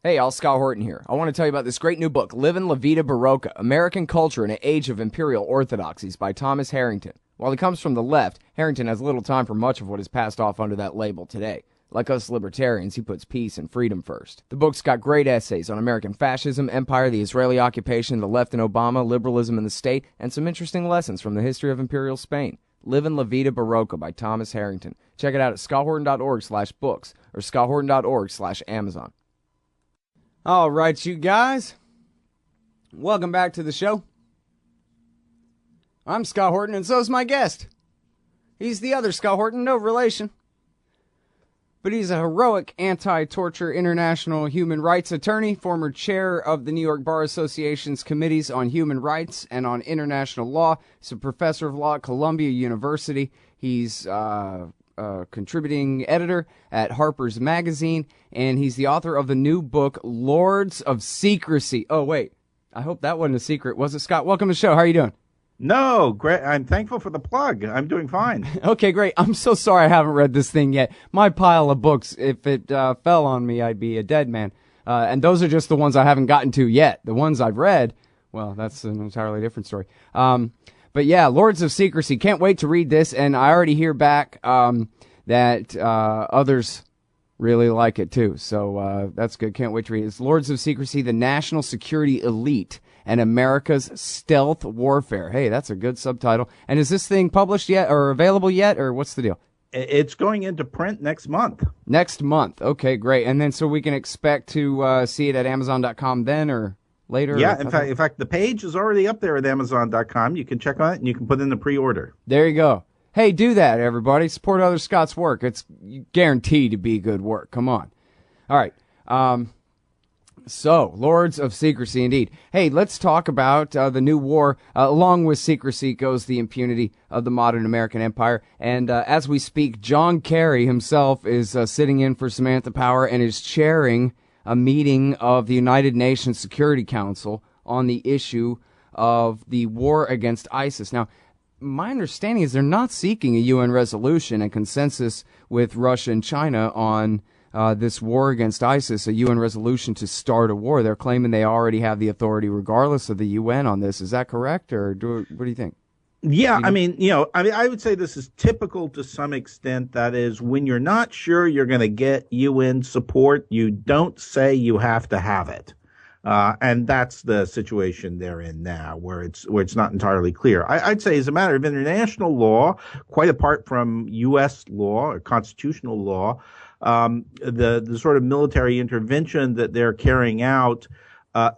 Hey, all, Scott Horton here. I want to tell you about this great new book, Livin' La Vida Barocca, American Culture in an Age of Imperial Orthodoxies by Thomas Harrington. While he comes from the left, Harrington has little time for much of what is passed off under that label today. Like us libertarians, he puts peace and freedom first. The book's got great essays on American fascism, empire, the Israeli occupation, the left and Obama, liberalism in the state, and some interesting lessons from the history of Imperial Spain. Livin' La Vida Barocca by Thomas Harrington. Check it out at scotthorton.org/books or scotthorton.org/Amazon. All right, you guys. Welcome back to the show. I'm Scott Horton, and so's my guest. He's the other Scott Horton, no relation. But he's a heroic anti-torture international human rights attorney, former chair of the New York Bar Association's Committees on Human Rights and on International Law. He's a professor of law at Columbia University. He's contributing editor at Harper's Magazine, and he's the author of the new book, Lords of Secrecy. Oh, wait. I hope that wasn't a secret. Was it, Scott? Welcome to the show. How are you doing? No, great. I'm thankful for the plug. I'm doing fine. Okay, great. I'm so sorry I haven't read this thing yet. My pile of books, if it fell on me, I'd be a dead man. And those are just the ones I haven't gotten to yet. The ones I've read, well, that's an entirely different story. But yeah, Lords of Secrecy. Can't wait to read this, and I already hear back that others really like it too. So that's good. Can't wait to read it. It's Lords of Secrecy, the National Security Elite and America's Stealth Warfare. Hey, that's a good subtitle. And is this thing published yet or available yet, or what's the deal? It's going into print next month. Next month. Okay, great. And then so we can expect to see it at Amazon.com then or later? Yeah, in fact, the page is already up there at Amazon.com. You can check on it and you can put in the pre-order. There you go. Hey, do that, everybody. Support Other Scott's work. It's guaranteed to be good work. Come on. All right. So, Lords of Secrecy, indeed. Hey, let's talk about the new war. Along with secrecy goes the impunity of the modern American empire. And as we speak, John Kerry himself is sitting in for Samantha Power and is chairing a meeting of the United Nations Security Council on the issue of the war against ISIS. Now, my understanding is they're not seeking a UN resolution and consensus with Russia and China on this war against ISIS, a UN resolution to start a war. They're claiming they already have the authority regardless of the UN on this. Is that correct? Or what do you think? Yeah, I mean, I would say this is typical to some extent. That is, when you're not sure you're going to get UN support, you don't say you have to have it. And that's the situation they're in now, where it's not entirely clear. I'd say as a matter of international law, quite apart from U.S. law or constitutional law, the sort of military intervention that they're carrying out,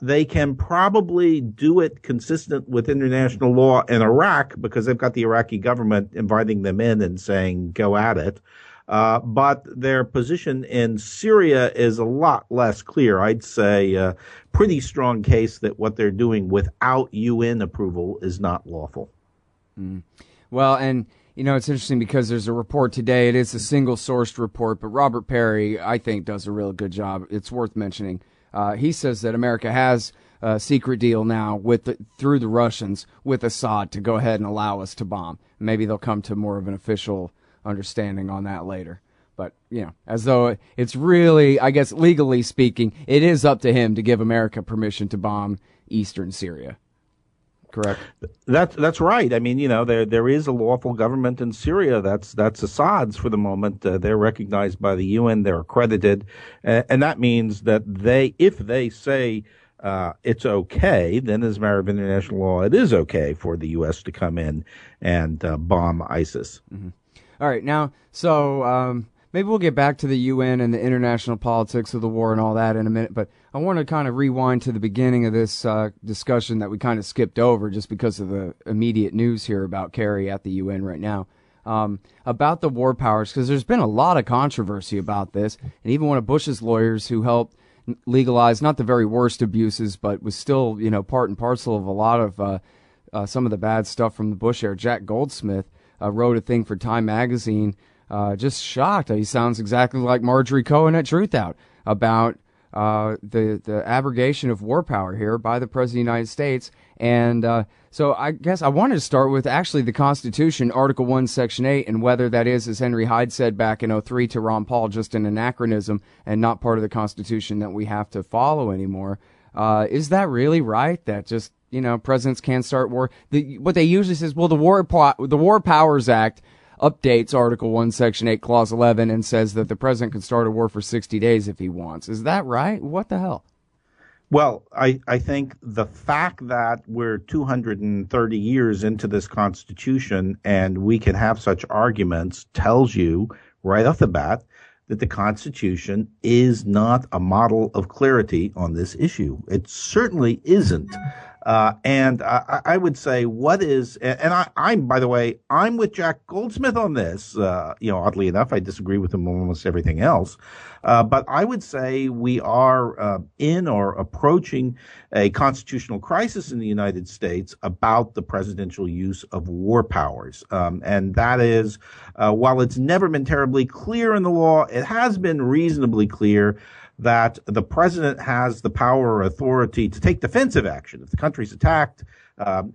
they can probably do it consistent with international law in Iraq because they've got the Iraqi government inviting them in and saying, go at it. But their position in Syria is a lot less clear. I'd say a pretty strong case that what they're doing without UN approval is not lawful. Well, and it's interesting because there's a report today. It is a single-sourced report, but Robert Perry, I think, does a real good job. It's worth mentioning. He says that America has a secret deal now through the Russians with Assad to go ahead and allow us to bomb. Maybe they'll come to more of an official understanding on that later. But, as though it's really, I guess, legally speaking, it is up to him to give America permission to bomb eastern Syria. Correct. That's right. I mean, there is a lawful government in Syria. That's Assad's for the moment. They're recognized by the UN. They're accredited, and that means that if they say it's okay, then as a matter of international law, it is okay for the U.S. to come in and bomb ISIS. Mm-hmm. All right. Now, so maybe we'll get back to the UN and the international politics of the war and all that in a minute, but I want to kind of rewind to the beginning of this discussion that we kind of skipped over just because of the immediate news here about Kerry at the UN right now, about the war powers, because there's been a lot of controversy about this, and even one of Bush's lawyers who helped legalize not the very worst abuses, but was still, part and parcel of a lot of some of the bad stuff from the Bush era, Jack Goldsmith, wrote a thing for Time magazine, just shocked. He sounds exactly like Marjorie Cohen at Truth Out about the abrogation of war power here by the President of the United States. And so I guess I wanted to start with actually the Constitution, Article 1, Section 8, and whether that is, as Henry Hyde said back in '03 to Ron Paul, just an anachronism and not part of the Constitution that we have to follow anymore. Is that really right, that just, presidents can't start war? What they usually say is, well, the War Powers Act updates Article 1, Section 8, Clause 11, and says that the president can start a war for 60 days if he wants. Is that right? What the hell? Well, I think the fact that we're 230 years into this Constitution and we can have such arguments tells you right off the bat that the Constitution is not a model of clarity on this issue. It certainly isn't. And I would say what is, and I'm, by the way, I'm with Jack Goldsmith on this. Oddly enough, I disagree with him on almost everything else. But I would say we are in or approaching a constitutional crisis in the United States about the presidential use of war powers. And that is, while it's never been terribly clear in the law, it has been reasonably clear that the president has the power or authority to take defensive action. If the country's attacked,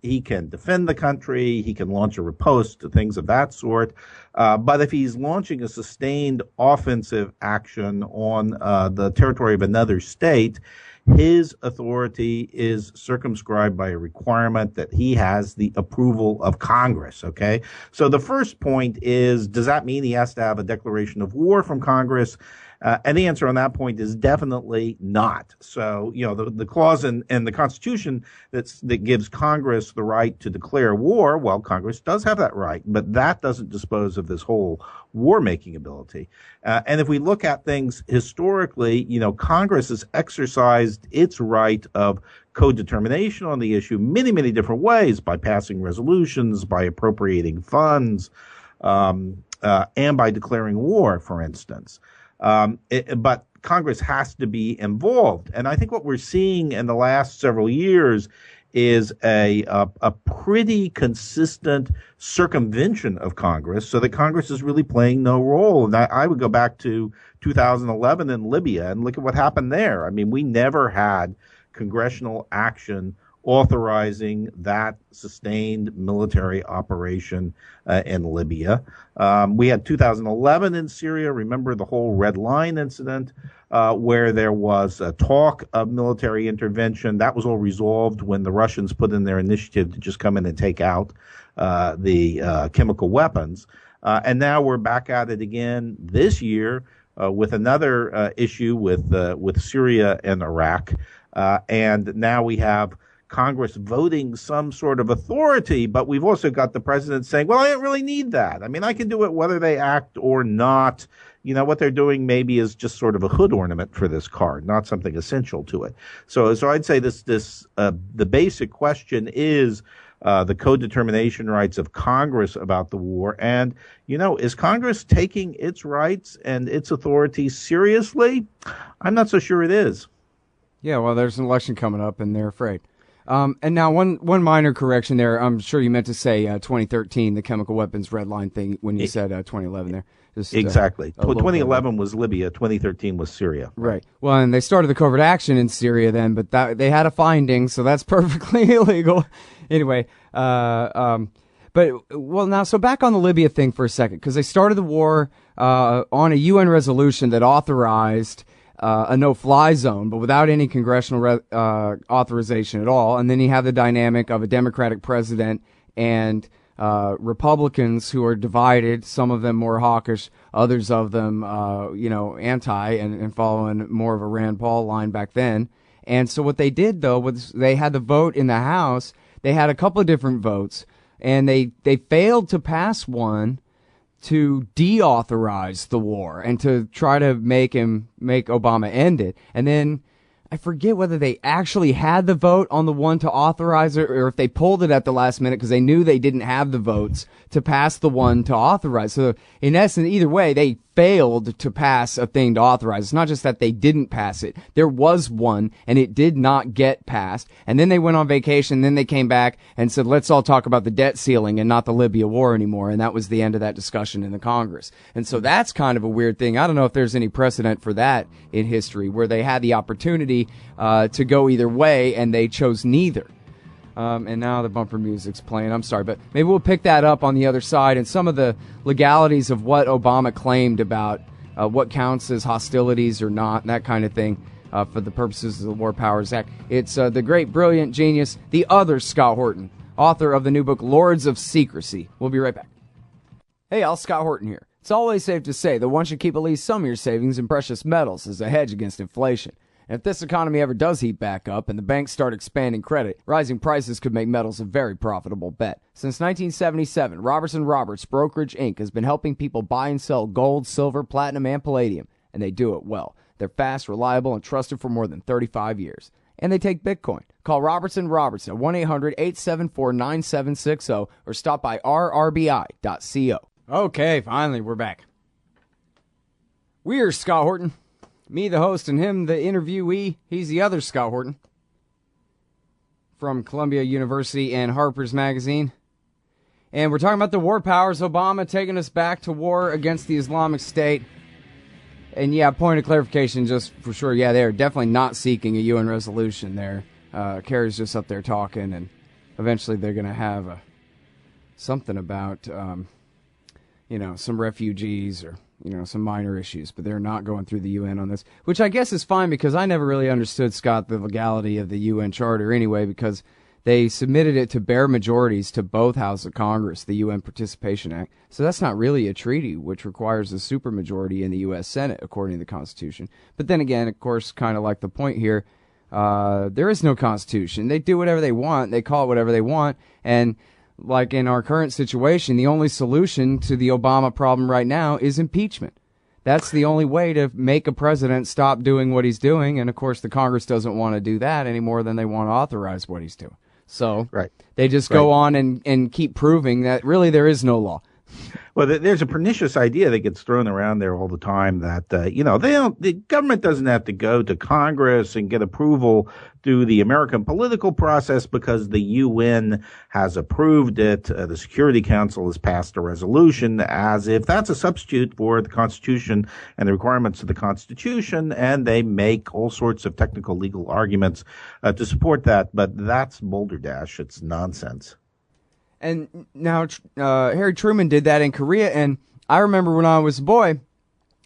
he can defend the country, he can launch a riposte, things of that sort. But if he's launching a sustained offensive action on the territory of another state, his authority is circumscribed by a requirement that he has the approval of Congress, okay? So the first point is, does that mean he has to have a declaration of war from Congress? And the answer on that point is definitely not. So, the clause in the Constitution that gives Congress the right to declare war, well, Congress does have that right, but that doesn't dispose of this whole war-making ability. And if we look at things historically, Congress has exercised its right of co-determination on the issue many, many different ways, by passing resolutions, by appropriating funds, and by declaring war, for instance. But Congress has to be involved. And I think what we're seeing in the last several years is a pretty consistent circumvention of Congress, so that Congress is really playing no role. And I would go back to 2011 in Libya and look at what happened there. I mean, we never had congressional action authorizing that sustained military operation in Libya. We had 2011 in Syria. Remember the whole Red Line incident, where there was a talk of military intervention. That was all resolved when the Russians put in their initiative to just come in and take out the chemical weapons. And now we're back at it again this year with another issue with Syria and Iraq. And now we have Congress voting some sort of authority, but we've also got the president saying, well, I don't really need that. I mean, I can do it whether they act or not. What they're doing maybe is just sort of a hood ornament for this card, not something essential to it. So I'd say the basic question is the co-determination rights of Congress about the war. And, is Congress taking its rights and its authority seriously? I'm not so sure it is. Yeah, well, there's an election coming up and they're afraid. And now one minor correction there. I'm sure you meant to say 2013, the chemical weapons red line thing, when you said 2011 there. Just, exactly. 2011 was Libya. 2013 was Syria. Right. Well, and they started the covert action in Syria then, but they had a finding, so that's perfectly illegal. Anyway, so back on the Libya thing for a second, because they started the war on a UN resolution that authorized a no-fly zone, but without any congressional authorization at all. And then you have the dynamic of a Democratic president and Republicans who are divided, some of them more hawkish, others of them, anti and following more of a Rand Paul line back then. And so what they did, though, was they had the vote in the House. They had a couple of different votes, and they failed to pass one to deauthorize the war and to try to make Obama end it. And then I forget whether they actually had the vote on the one to authorize it or if they pulled it at the last minute because they knew they didn't have the votes to pass the one to authorize. So in essence, either way, they failed to pass a thing to authorize. It's not just that they didn't pass it. There was one, and it did not get passed. And then they went on vacation, then they came back and said, let's all talk about the debt ceiling and not the Libya war anymore. And that was the end of that discussion in the Congress. And so that's kind of a weird thing. I don't know if there's any precedent for that in history where they had the opportunity to go either way, and they chose neither. And now the bumper music's playing. I'm sorry, but maybe we'll pick that up on the other side and some of the legalities of what Obama claimed about what counts as hostilities or not, and that kind of thing for the purposes of the War Powers Act. It's the great, brilliant genius, the other Scott Horton, author of the new book, Lords of Secrecy. We'll be right back. Hey, all, Scott Horton here. It's always safe to say that one should keep at least some of your savings in precious metals as a hedge against inflation. And if this economy ever does heat back up and the banks start expanding credit, rising prices could make metals a very profitable bet. Since 1977, Robertson Roberts Brokerage Inc. has been helping people buy and sell gold, silver, platinum, and palladium, and they do it well. They're fast, reliable, and trusted for more than 35 years. And they take Bitcoin. Call Robertson Roberts at 1-800-874-9760 or stop by rrbi.co. Okay, finally, we're back. We're Scott Horton. Me, the host, and him, the interviewee. He's the other Scott Horton from Columbia University and Harper's Magazine. And we're talking about the war powers, Obama taking us back to war against the Islamic State. And yeah, point of clarification, just for sure, yeah, they're definitely not seeking a UN resolution there. Kerry's just up there talking, and eventually they're going to have something about, some refugees or some minor issues, but they're not going through the UN on this, which I guess is fine because I never really understood, Scott, the legality of the UN Charter anyway, because they submitted it to bare majorities to both houses of Congress, the UN Participation Act. So that's not really a treaty, which requires a supermajority in the U.S. Senate, according to the Constitution. But then again, of course, kind of like the point here, there is no Constitution. They do whatever they want. They call it whatever they want. And like in our current situation, the only solution to the Obama problem right now is impeachment. That's the only way to make a president stop doing what he's doing. And, of course, the Congress doesn't want to do that any more than they want to authorize what he's doing. So they just go on and keep proving that really there is no law. Well, there's a pernicious idea that gets thrown around there all the time that, the government doesn't have to go to Congress and get approval through the American political process because the UN has approved it. The Security Council has passed a resolution as if that's a substitute for the Constitution and the requirements of the Constitution, and they make all sorts of technical legal arguments to support that. But that's balderdash. It's nonsense. And now Harry Truman did that in Korea, and I remember when I was a boy,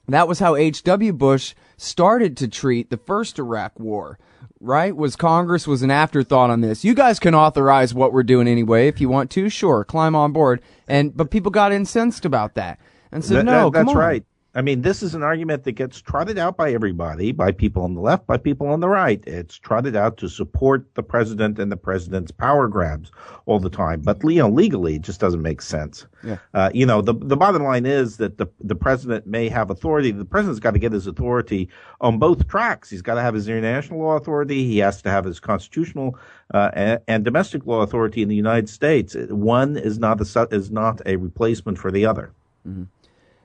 that was how H.W. Bush started to treat the first Iraq war, right? Congress was an afterthought on this. You guys can authorize what we're doing anyway if you want to, sure, climb on board. But people got incensed about that and said, no, come on. That's right. I mean, this is an argument that gets trotted out by everybody, by people on the left, by people on the right. It's trotted out to support the president and the president's power grabs all the time. But, legally, it just doesn't make sense. Yeah. The bottom line is that the president may have authority. The president's got to get his authority on both tracks. He's got to have his international law authority. He has to have his constitutional and domestic law authority in the United States. One is not a replacement for the other. Mm-hmm.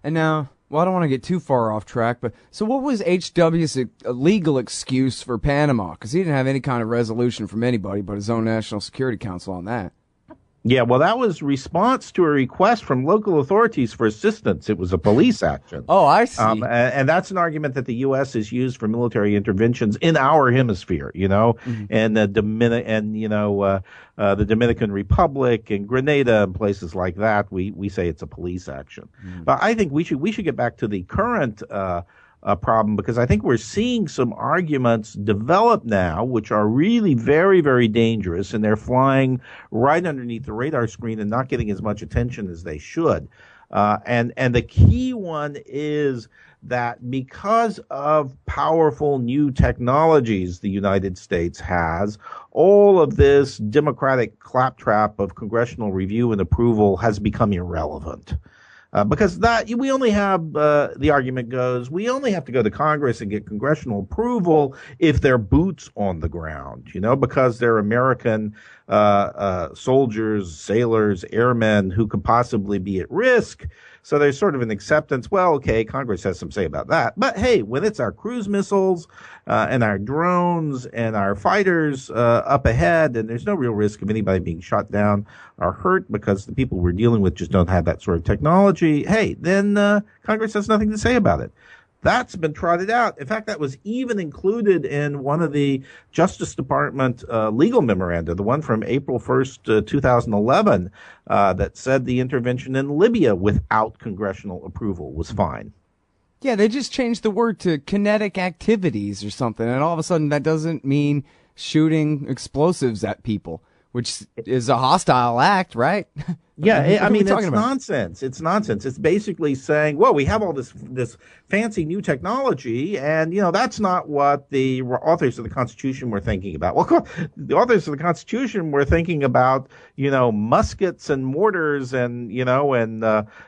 And now, well, I don't want to get too far off track, but so what was H.W.'s legal excuse for Panama? Because he didn't have any kind of resolution from anybody but his own National Security Council on that. Yeah, well, that was response to a request from local authorities for assistance. It was a police action. Oh, I see. And that's an argument that the U.S. has used for military interventions in our hemisphere, mm-hmm. and the Dominican Republic and Grenada and places like that. We say it's a police action. Mm-hmm. But I think we should get back to the current problem, because I think we're seeing some arguments develop now which are really very, very dangerous, and they're flying right underneath the radar screen and not getting as much attention as they should. And the key one is that because of powerful new technologies the United States has, all of this democratic claptrap of congressional review and approval has become irrelevant. Because we only have, the argument goes, we only have to go to Congress and get congressional approval if they're boots on the ground, because they're American soldiers, sailors, airmen who could possibly be at risk. So there's sort of an acceptance. Well, okay, Congress has some say about that. But hey, when it's our cruise missiles and our drones and our fighters up ahead, and there's no real risk of anybody being shot down or hurt because the people we're dealing with just don't have that sort of technology, hey, then Congress has nothing to say about it. That's been trotted out. In fact, that was even included in one of the Justice Department legal memoranda, the one from April 1st, 2011, that said the intervention in Libya without congressional approval was fine. Yeah, they just changed the word to kinetic activities or something, and all of a sudden that doesn't mean shooting explosives at people, which is a hostile act, right? Yeah, I mean, it's nonsense. It's nonsense. It's basically saying, well, we have all this fancy new technology, and, you know, that's not what the authors of the Constitution were thinking about. Well, the authors of the Constitution were thinking about, you know, muskets and mortars and, you know, and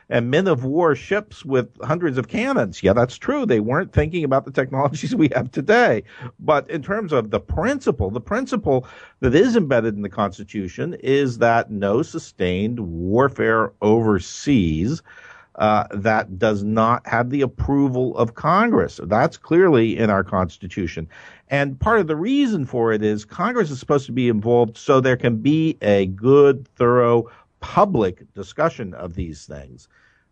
men of war ships with hundreds of cannons. Yeah, that's true. They weren't thinking about the technologies we have today. But in terms of the principle that is embedded in the Constitution is that no sustained warfare overseas that does not have the approval of Congress. That's clearly in our Constitution. And part of the reason for it is Congress is supposed to be involved so there can be a good, thorough public discussion of these things.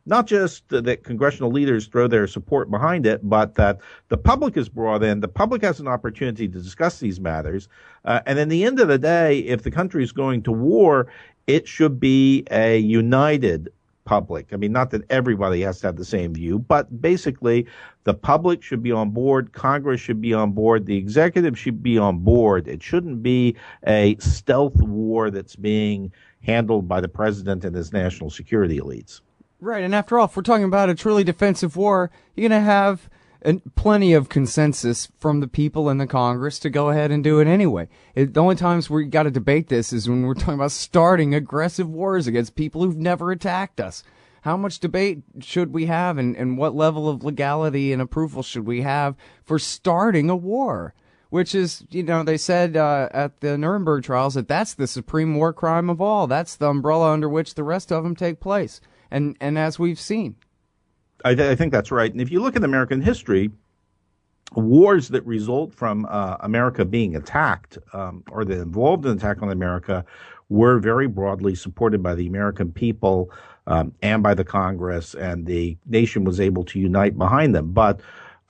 Not just that congressional leaders throw their support behind it, but that the public is brought in, the public has an opportunity to discuss these matters. And in the end of the day, if the country is going to war, it should be a united public. I mean, not that everybody has to have the same view, but basically the public should be on board, Congress should be on board, the executive should be on board. It shouldn't be a stealth war that's being handled by the president and his national security elites. Right, and after all, if we're talking about a truly defensive war, you're going to have plenty of consensus from the people in the Congress to go ahead and do it anyway. The only times we got to debate this is when we're talking about starting aggressive wars against people who've never attacked us. How much debate should we have, and what level of legality and approval should we have for starting a war? Which is, you know, they said at the Nuremberg trials that that's the supreme war crime of all. That's the umbrella under which the rest of them take place. And as we've seen. I think that's right. And if you look at American history, wars that result from America being attacked or that involved an attack on America were very broadly supported by the American people and by the Congress, and the nation was able to unite behind them. But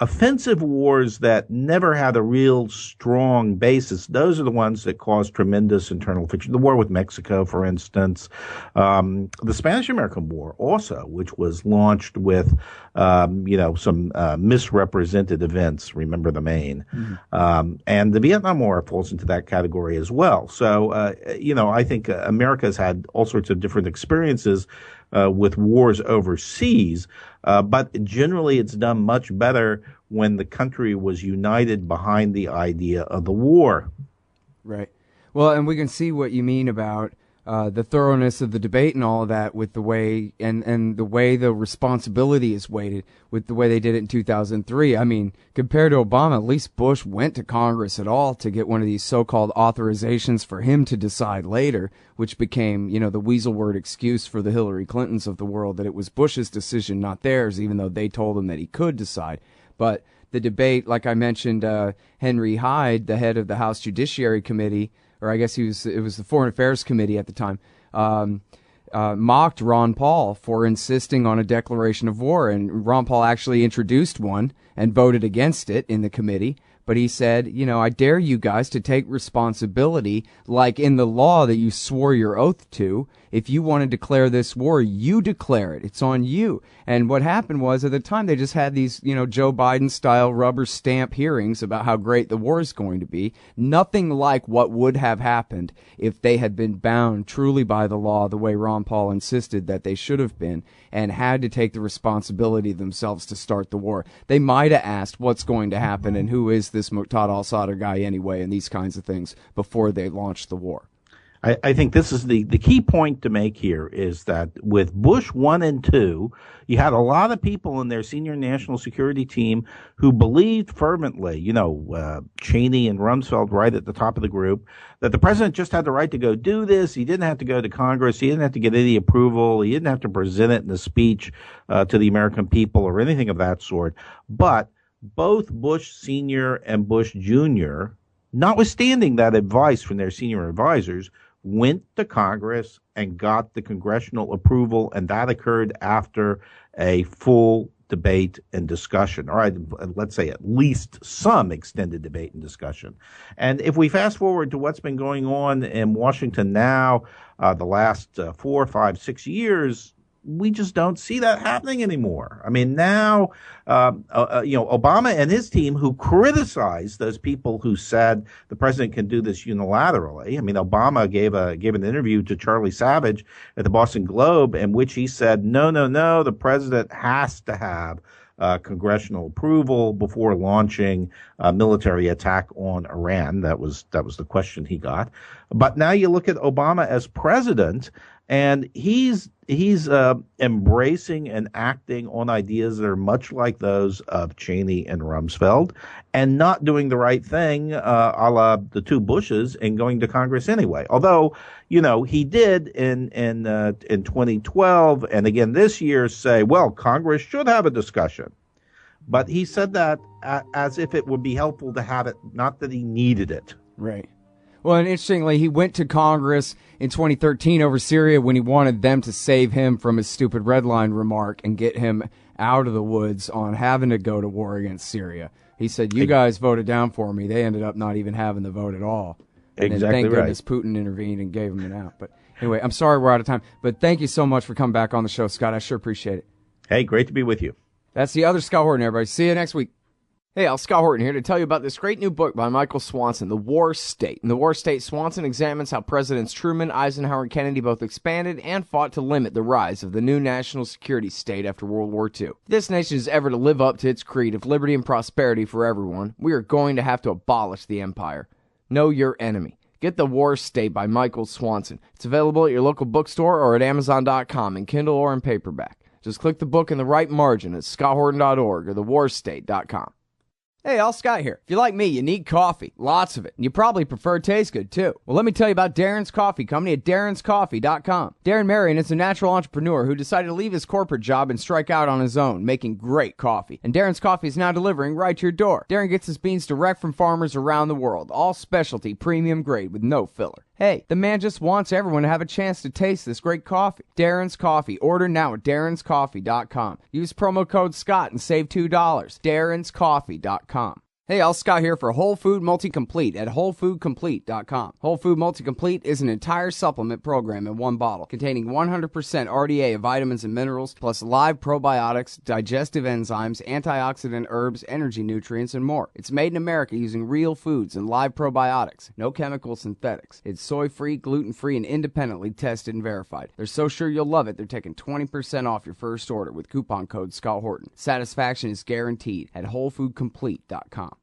offensive wars that never had a real strong basis, those are the ones that caused tremendous internal friction. The war with Mexico, for instance, the Spanish-American War also, which was launched with, some misrepresented events, remember the Maine. Mm-hmm. And the Vietnam War falls into that category as well. So, I think America's had all sorts of different experiences with wars overseas, but generally it's done much better when the country was united behind the idea of the war. Right. Well, and we can see what you mean about the thoroughness of the debate and all of that with the way and the way the responsibility is weighted with the way they did it in 2003. I mean, compared to Obama, at least Bush went to Congress at all to get one of these so-called authorizations for him to decide later, which became, the weasel word excuse for the Hillary Clintons of the world, that it was Bush's decision, not theirs, even though they told him that he could decide. But the debate, like I mentioned, Henry Hyde, the head of the House Judiciary Committee, or I guess it was the Foreign Affairs Committee at the time, mocked Ron Paul for insisting on a declaration of war. And Ron Paul actually introduced one and voted against it in the committee. But he said, I dare you guys to take responsibility, like in the law that you swore your oath to. If you want to declare this war, you declare it. It's on you. And what happened was, at the time, they just had these, Joe Biden-style rubber stamp hearings about how great the war is going to be. Nothing like what would have happened if they had been bound truly by the law the way Ron Paul insisted that they should have been, and had to take the responsibility themselves to start the war. They might have asked what's going to happen and who is this Muqtada al-Sadr guy anyway, and these kinds of things before they launched the war. I think this is the key point to make here is that with Bush 1 and 2, you had a lot of people in their senior national security team who believed fervently, Cheney and Rumsfeld right at the top of the group, that the president just had the right to go do this. He didn't have to go to Congress. He didn't have to get any approval. He didn't have to present it in a speech to the American people or anything of that sort. But both Bush Sr. and Bush Jr., notwithstanding that advice from their senior advisors, went to Congress and got the congressional approval, and that occurred after a full debate and discussion. All right, let's say at least some extended debate and discussion. And if we fast forward to what's been going on in Washington now, the last 4, 5, 6 years, we just don't see that happening anymore. I mean, now, Obama and his team, who criticized those people who said the president can do this unilaterally. I mean, Obama gave an interview to Charlie Savage at the Boston Globe in which he said, no, the president has to have congressional approval before launching a military attack on Iran. That was the question he got. But now you look at Obama as president, and he's embracing and acting on ideas that are much like those of Cheney and Rumsfeld, and not doing the right thing, a la the two Bushes, and going to Congress anyway. Although, he did in 2012 and again this year say, well, Congress should have a discussion. But he said that as if it would be helpful to have it, not that he needed it. Right. Well, and interestingly, he went to Congress in 2013 over Syria when he wanted them to save him from his stupid red line remark and get him out of the woods on having to go to war against Syria. He said, you guys voted down for me. They ended up not even having the vote at all. And exactly then, thank right. goodness Putin intervened and gave him an out. But anyway, I'm sorry we're out of time. But thank you so much for coming back on the show, Scott. I sure appreciate it. Hey, great to be with you. That's the other Scott Horton, everybody. See you next week. Hey, Scott Horton here to tell you about this great new book by Michael Swanson, The War State. In The War State, Swanson examines how Presidents Truman, Eisenhower, and Kennedy both expanded and fought to limit the rise of the new national security state after World War II. If this nation is ever to live up to its creed of liberty and prosperity for everyone, we are going to have to abolish the empire. Know your enemy. Get The War State by Michael Swanson. It's available at your local bookstore or at Amazon.com in Kindle or in paperback. Just click the book in the right margin at scotthorton.org or thewarstate.com. Hey, Scott here. If you're like me, you need coffee. Lots of it. And you probably prefer it tastes good, too. Well, let me tell you about Darren's Coffee Company at darrenscoffee.com. Darren Marion is a natural entrepreneur who decided to leave his corporate job and strike out on his own, making great coffee. And Darren's Coffee is now delivering right to your door. Darren gets his beans direct from farmers around the world. All specialty, premium grade with no filler. Hey, the man just wants everyone to have a chance to taste this great coffee. Darren's Coffee. Order now at darrenscoffee.com. Use promo code SCOTT and save $2. darrenscoffee.com. Hey, Scott here for Whole Food Multi-Complete at WholeFoodComplete.com. Whole Food Multi-Complete is an entire supplement program in one bottle, containing 100% RDA of vitamins and minerals, plus live probiotics, digestive enzymes, antioxidant herbs, energy nutrients, and more. It's made in America using real foods and live probiotics. No chemical synthetics. It's soy-free, gluten-free, and independently tested and verified. They're so sure you'll love it, they're taking 20% off your first order with coupon code Scott Horton. Satisfaction is guaranteed at WholeFoodComplete.com.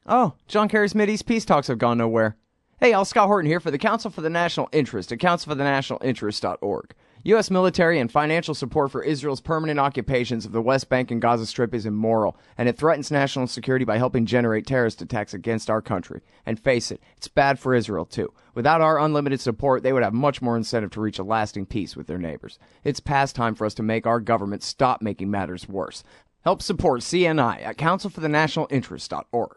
Oh, John Kerry's Mideast peace talks have gone nowhere. Hey, Scott Horton here for the Council for the National Interest at councilforthenationalinterest.org. U.S. military and financial support for Israel's permanent occupations of the West Bank and Gaza Strip is immoral, and it threatens national security by helping generate terrorist attacks against our country. And face it, it's bad for Israel, too. Without our unlimited support, they would have much more incentive to reach a lasting peace with their neighbors. It's past time for us to make our government stop making matters worse. Help support CNI at councilforthenationalinterest.org.